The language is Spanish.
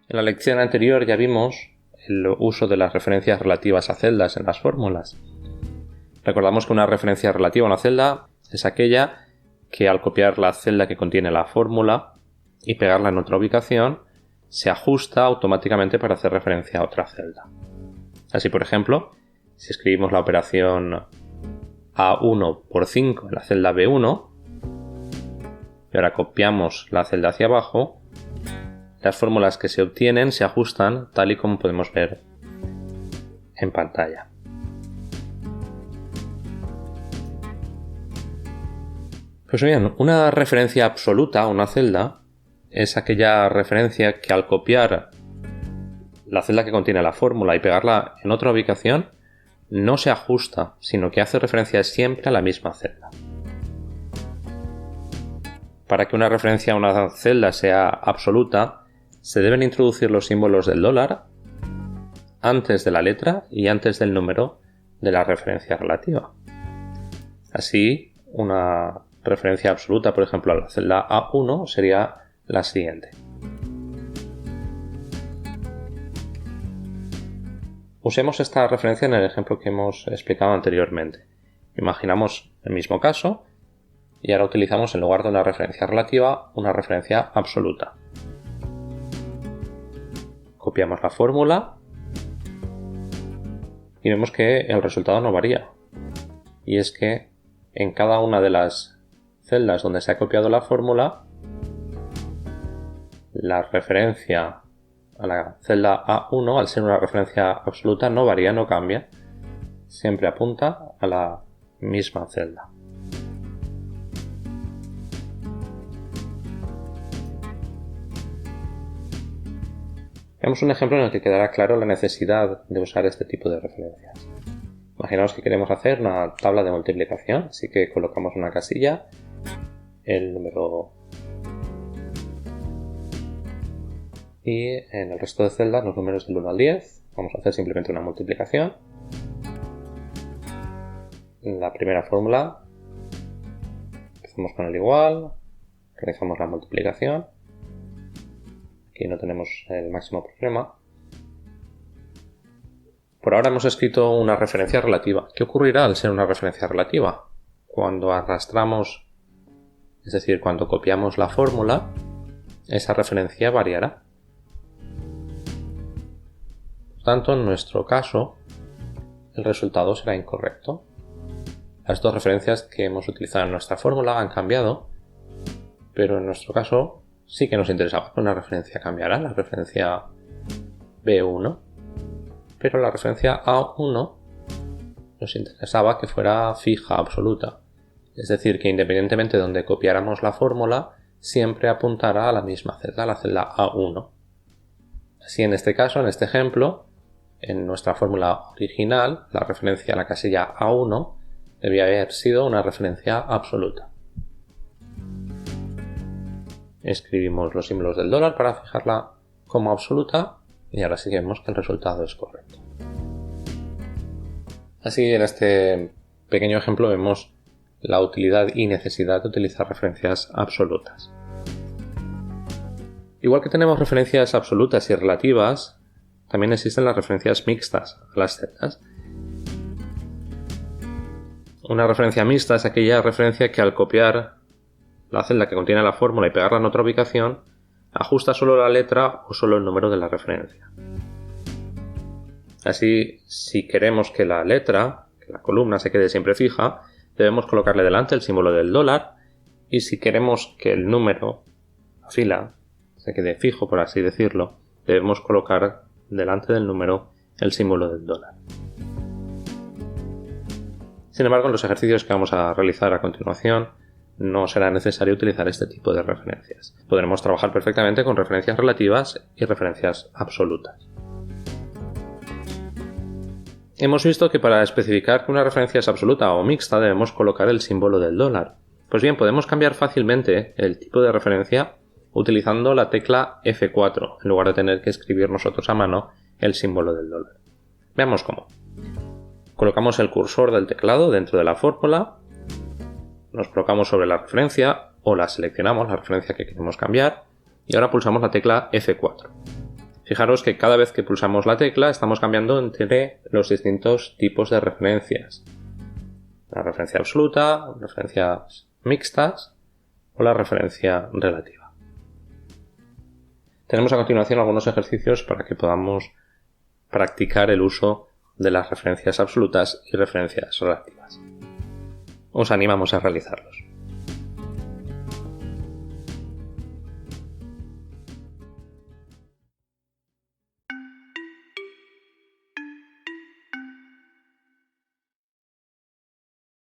En la lección anterior ya vimos el uso de las referencias relativas a celdas en las fórmulas. Recordamos que una referencia relativa a una celda es aquella que al copiar la celda que contiene la fórmula y pegarla en otra ubicación, se ajusta automáticamente para hacer referencia a otra celda. Así, por ejemplo, si escribimos la operación A1 por 5 en la celda B1 y ahora copiamos la celda hacia abajo, las fórmulas que se obtienen se ajustan tal y como podemos ver en pantalla. Pues bien, una referencia absoluta a una celda es aquella referencia que al copiar la celda que contiene la fórmula y pegarla en otra ubicación no se ajusta, sino que hace referencia siempre a la misma celda. Para que una referencia a una celda sea absoluta, se deben introducir los símbolos del dólar antes de la letra y antes del número de la referencia relativa. Así, una referencia absoluta, por ejemplo, a la celda A1 sería la siguiente. Usemos esta referencia en el ejemplo que hemos explicado anteriormente. Imaginamos el mismo caso y ahora utilizamos en lugar de una referencia relativa una referencia absoluta. Copiamos la fórmula y vemos que el resultado no varía. Y es que en cada una de las celdas donde se ha copiado la fórmula, la referencia a la celda A1, al ser una referencia absoluta, no varía, no cambia. Siempre apunta a la misma celda. Veamos un ejemplo en el que quedará claro la necesidad de usar este tipo de referencias. Imaginamos que queremos hacer una tabla de multiplicación, así que colocamos una casilla, el número y en el resto de celdas los números del 1 al 10. Vamos a hacer simplemente una multiplicación. En la primera fórmula empezamos con el igual, realizamos la multiplicación. Aquí no tenemos el máximo problema. Por ahora hemos escrito una referencia relativa. ¿Qué ocurrirá al ser una referencia relativa? Cuando arrastramos, es decir, cuando copiamos la fórmula, esa referencia variará. Por tanto, en nuestro caso, el resultado será incorrecto. Las dos referencias que hemos utilizado en nuestra fórmula han cambiado, pero en nuestro caso sí que nos interesaba que una referencia cambiara, la referencia B1, pero la referencia A1 nos interesaba que fuera fija, absoluta. Es decir, que independientemente de donde copiáramos la fórmula, siempre apuntara a la misma celda, a la celda A1. Así, en este caso, en este ejemplo, en nuestra fórmula original, la referencia a la casilla A1 debía haber sido una referencia absoluta. Escribimos los símbolos del dólar para fijarla como absoluta y ahora sí que vemos que el resultado es correcto. Así, en este pequeño ejemplo vemos la utilidad y necesidad de utilizar referencias absolutas. Igual que tenemos referencias absolutas y relativas, también existen las referencias mixtas a las celdas. Una referencia mixta es aquella referencia que al copiar la celda que contiene la fórmula y pegarla en otra ubicación, ajusta solo la letra o solo el número de la referencia. Así, si queremos que la letra, que la columna se quede siempre fija, debemos colocarle delante el símbolo del dólar, y si queremos que el número, la fila, se quede fijo, por así decirlo, debemos colocar delante del número el símbolo del dólar. Sin embargo, en los ejercicios que vamos a realizar a continuación, no será necesario utilizar este tipo de referencias. Podremos trabajar perfectamente con referencias relativas y referencias absolutas. Hemos visto que para especificar que una referencia es absoluta o mixta debemos colocar el símbolo del dólar. Pues bien, podemos cambiar fácilmente el tipo de referencia utilizando la tecla F4 en lugar de tener que escribir nosotros a mano el símbolo del dólar. Veamos cómo. Colocamos el cursor del teclado dentro de la fórmula, nos colocamos sobre la referencia o la seleccionamos, la referencia que queremos cambiar, y ahora pulsamos la tecla F4. Fijaros que cada vez que pulsamos la tecla estamos cambiando entre los distintos tipos de referencias. La referencia absoluta, referencias mixtas o la referencia relativa. Tenemos a continuación algunos ejercicios para que podamos practicar el uso de las referencias absolutas y referencias relativas. Os animamos a realizarlos.